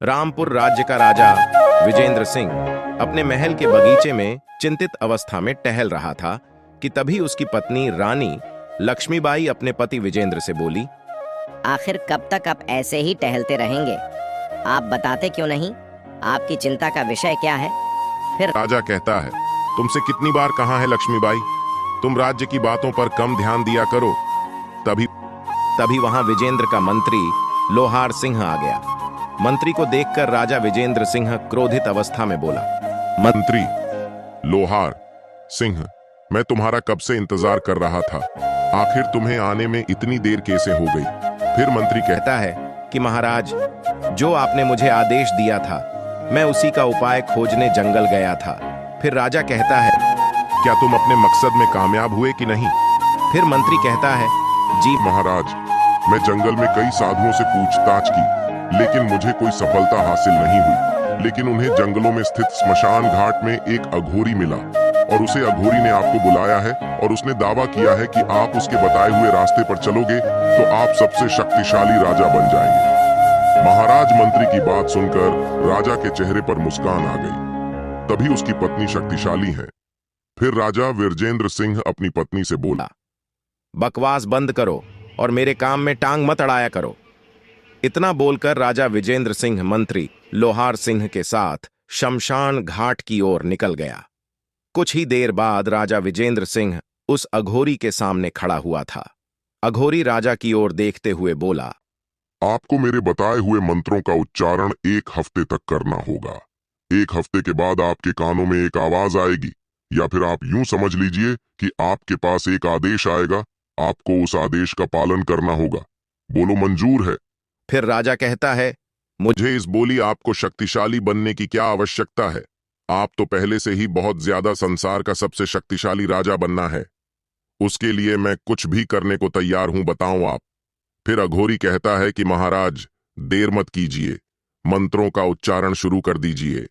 रामपुर राज्य का राजा विजेंद्र सिंह अपने महल के बगीचे में चिंतित अवस्था में टहल रहा था कि तभी उसकी पत्नी रानी लक्ष्मीबाई अपने पति विजेंद्र से बोली। आखिर कब तक आप ऐसे ही टहलते रहेंगे? आप बताते क्यों नहीं? आपकी चिंता का विषय क्या है? फिर राजा कहता है, तुमसे कितनी बार कहा है लक्ष्मीबाई, तुम राज्य की बातों पर कम ध्यान दिया करो। तभी वहां विजेंद्र का मंत्री लोहार सिंह आ गया। मंत्री को देखकर राजा विजेंद्र सिंह क्रोधित अवस्था में बोला। मंत्री लोहार सिंह, मैं तुम्हारा कब से इंतजार कर रहा था, आखिर तुम्हें आने में इतनी देर कैसे हो गई? फिर मंत्री कहता है कि महाराज, जो आपने मुझे आदेश दिया था मैं उसी का उपाय खोजने जंगल गया था। फिर राजा कहता है, क्या तुम अपने मकसद में कामयाब हुए कि नहीं? फिर मंत्री कहता है, जी महाराज, मैं जंगल में कई साधुओं से पूछताछ की, लेकिन मुझे कोई सफलता हासिल नहीं हुई। लेकिन उन्हें जंगलों में स्थित स्मशान घाट में एक अघोरी मिला और उसे अघोरी ने आपको बुलाया है और उसने दावा किया है कि आप उसके बताए हुए रास्ते पर चलोगे तो आप सबसे शक्तिशाली राजा बन जाएंगे। महाराज, मंत्री की बात सुनकर राजा के चेहरे पर मुस्कान आ गई। तभी उसकी पत्नी शक्तिशाली है। फिर राजा विजेंद्र सिंह अपनी पत्नी से बोला, बकवास बंद करो और मेरे काम में टांग मत अड़ाया करो। इतना बोलकर राजा विजेंद्र सिंह मंत्री लोहार सिंह के साथ शमशान घाट की ओर निकल गया। कुछ ही देर बाद राजा विजेंद्र सिंह उस अघोरी के सामने खड़ा हुआ था। अघोरी राजा की ओर देखते हुए बोला, आपको मेरे बताए हुए मंत्रों का उच्चारण 1 हफ्ते तक करना होगा। 1 हफ्ते के बाद आपके कानों में एक आवाज आएगी, या फिर आप यूं समझ लीजिए कि आपके पास एक आदेश आएगा, आपको उस आदेश का पालन करना होगा। बोलो, मंजूर है? फिर राजा कहता है, मुझे इस बोली आपको शक्तिशाली बनने की क्या आवश्यकता है? आप तो पहले से ही बहुत ज्यादा संसार का सबसे शक्तिशाली राजा बनना है। उसके लिए मैं कुछ भी करने को तैयार हूं, बताऊं आप। फिर अघोरी कहता है कि महाराज, देर मत कीजिए, मंत्रों का उच्चारण शुरू कर दीजिए।